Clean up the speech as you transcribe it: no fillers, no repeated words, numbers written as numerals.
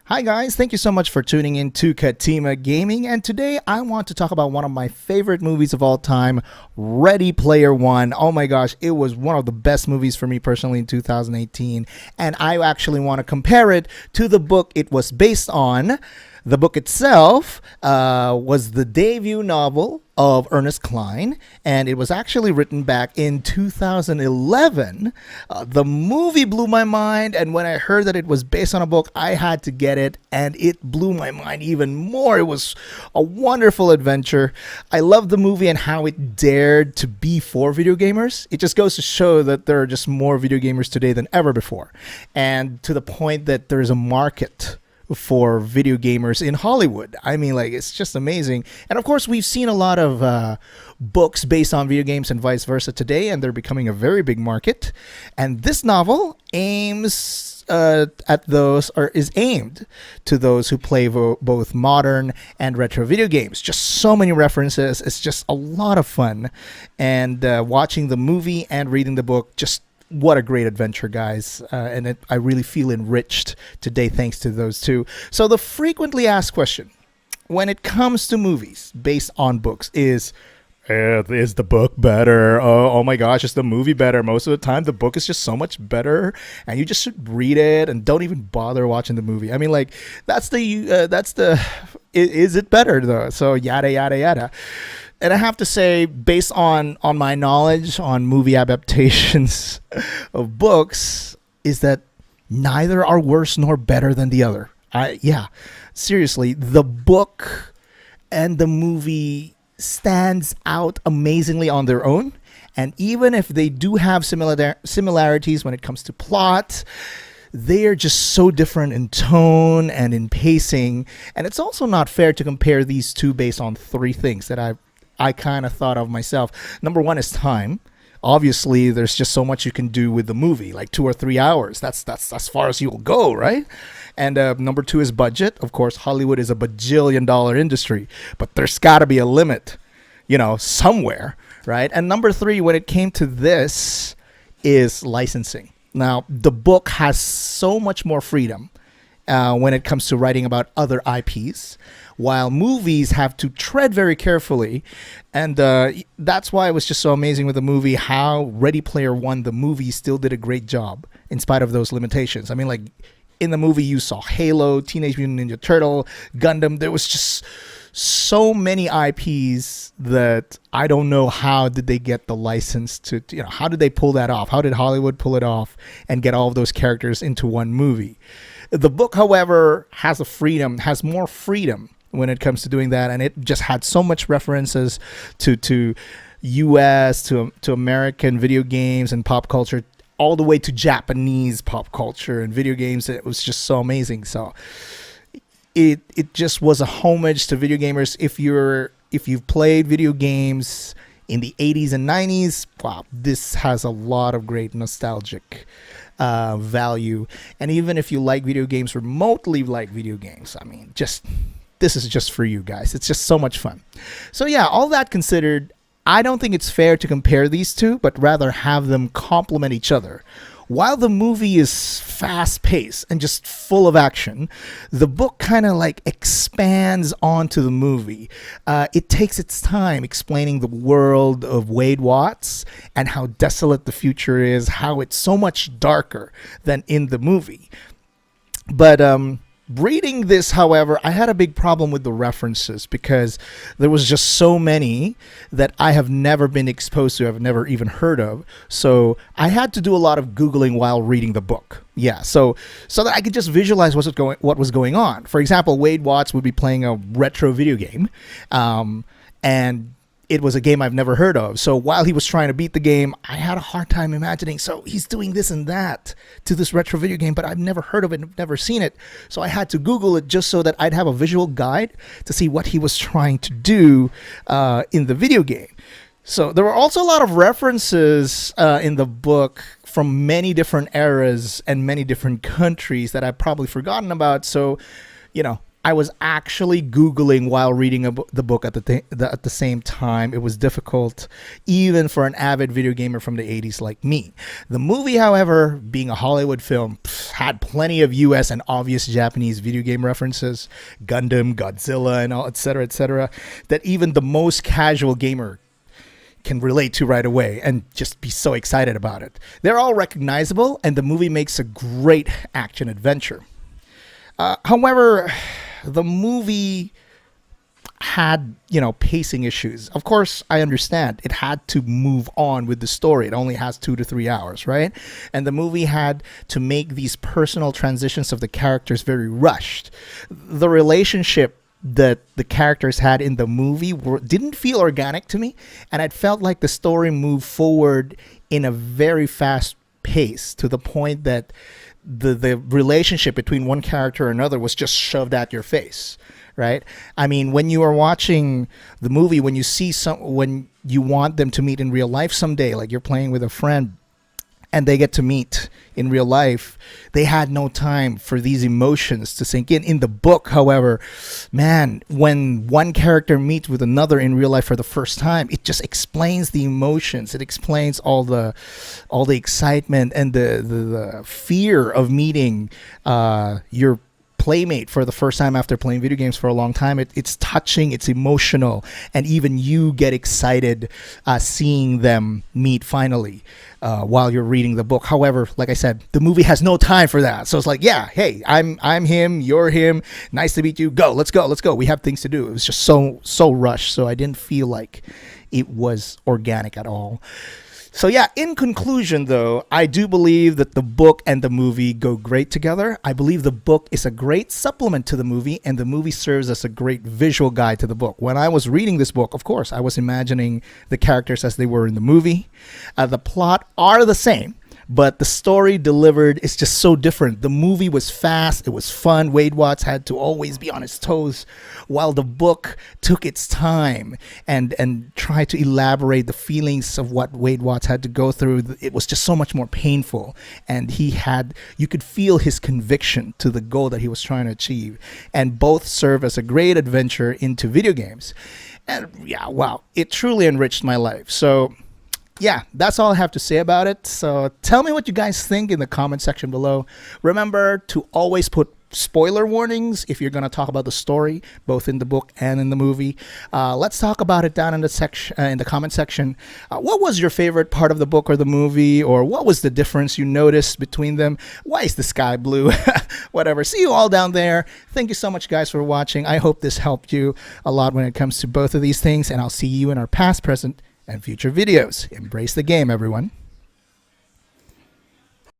Hi guys, thank you so much for tuning in to Katima Gaming, and today I want to talk about one of my favorite movies of all time, Ready Player One. Oh my gosh, it was one of the best movies for me personally in 2018, and I actually want to compare it to the book it was based on. The book itself was the debut novel of Ernest Cline, and it was actually written back in 2011. The movie blew my mind, and when I heard that it was based on a book, I had to get it, and it blew my mind even more. It was a wonderful adventure. I love the movie and how it dared to be for video gamers. It just goes to show that there are just more video gamers today than ever before, and to the point that there's a market for video gamers in Hollywood. I mean, like, it's just amazing. And of course, we've seen a lot of books based on video games and vice versa today, and they're becoming a very big market. And this novel aims at those, or is aimed to those who play both modern and retro video games. Just so many references. It's just a lot of fun. And watching the movie and reading the book, just what a great adventure, guys. I really feel enriched today thanks to those two. So the frequently asked question when it comes to movies based on books is the book better? Oh my gosh, is the movie better? Most of the time, the book is just so much better, and you just should read it and don't even bother watching the movie. I mean, like, that's the is it better though? So yada yada yada. And I have to say, based on my knowledge on movie adaptations of books, is that neither are worse nor better than the other. Seriously, the book and the movie stands out amazingly on their own. And even if they do have similarities when it comes to plot, they are just so different in tone and in pacing. And it's also not fair to compare these two based on three things that I kind of thought of myself. Number one is time. Obviously, there's just so much you can do with the movie, like 2 or 3 hours. That's as far as you'll go, right? And number two is budget. Of course, Hollywood is a bajillion-dollar industry, but there's got to be a limit, somewhere, right? And number three, when it came to this, is licensing. Now, the book has so much more freedom when it comes to writing about other IPs, while movies have to tread very carefully. And that's why it was just so amazing with the movie, how Ready Player One, the movie, still did a great job in spite of those limitations. I mean, like, in the movie, you saw Halo, Teenage Mutant Ninja Turtle, Gundam. There was just so many IPs that I don't know how did they get the license to, how did they pull that off? How did Hollywood pull it off and get all of those characters into one movie? The book, however, has more freedom when it comes to doing that, and it just had so much references to U.S., to American video games and pop culture, all the way to Japanese pop culture and video games. It was just so amazing. So it just was a homage to video gamers. If you've played video games in the 80s and 90s, wow, this has a lot of great nostalgic value. And even if you like video games, remotely like video games, I mean, this is just for you guys. It's just so much fun. So yeah, all that considered, I don't think it's fair to compare these two, but rather have them complement each other. While the movie is fast-paced and just full of action, the book kind of like expands onto the movie. It takes its time explaining the world of Wade Watts and how desolate the future is, how it's so much darker than in the movie. But reading this, however, I had a big problem with the references because there was just so many that I have never been exposed to, I've never even heard of. So I had to do a lot of Googling while reading the book. Yeah, so that I could just visualize what was going on. For example, Wade Watts would be playing a retro video game, and it was a game I've never heard of. So while he was trying to beat the game, I had a hard time imagining, so he's doing this and that to this retro video game, but I've never heard of it, never seen it. So I had to Google it just so that I'd have a visual guide to see what he was trying to do in the video game. So there were also a lot of references in the book from many different eras and many different countries that I've probably forgotten about. So, I was actually Googling while reading the book at the same time. It was difficult, even for an avid video gamer from the 80s like me. The movie, however, being a Hollywood film, had plenty of US and obvious Japanese video game references, Gundam, Godzilla, and all, etc., that even the most casual gamer can relate to right away and just be so excited about it. They're all recognizable, and the movie makes a great action adventure. However, the movie had, pacing issues. Of course, I understand. It had to move on with the story. It only has 2 to 3 hours, right? And the movie had to make these personal transitions of the characters very rushed. The relationship that the characters had in the movie didn't feel organic to me, and it felt like the story moved forward in a very fast pace to the point that the relationship between one character and another was just shoved at your face, right? I mean, when you are watching the movie, when you want them to meet in real life someday, like you're playing with a friend and they get to meet in real life, they had no time for these emotions to sink in. In the book, however, man, when one character meets with another in real life for the first time, it just explains the emotions. It explains all the excitement and the fear of meeting your playmate for the first time after playing video games for a long time. It's touching, it's emotional, and even you get excited seeing them meet finally while you're reading the book. However, like I said, the movie has no time for that. So it's like, yeah, hey, I'm him, you're him. Nice to meet you. Let's go. We have things to do. It was just so rushed. So I didn't feel like it was organic at all. So yeah, in conclusion though, I do believe that the book and the movie go great together. I believe the book is a great supplement to the movie, and the movie serves as a great visual guide to the book. When I was reading this book, of course, I was imagining the characters as they were in the movie. The plot are the same, but the story delivered is just so different. The movie was fast, it was fun. Wade Watts had to always be on his toes, while the book took its time and tried to elaborate the feelings of what Wade Watts had to go through. It was just so much more painful, and you could feel his conviction to the goal that he was trying to achieve. And both serve as a great adventure into video games. And yeah, wow, it truly enriched my life. So yeah, that's all I have to say about it. So tell me what you guys think in the comment section below. Remember to always put spoiler warnings if you're going to talk about the story, both in the book and in the movie. Let's talk about it down in the comment section. What was your favorite part of the book or the movie, or what was the difference you noticed between them? Why is the sky blue? Whatever. See you all down there. Thank you so much, guys, for watching. I hope this helped you a lot when it comes to both of these things, and I'll see you in our past, present, and future videos. Embrace the game, everyone.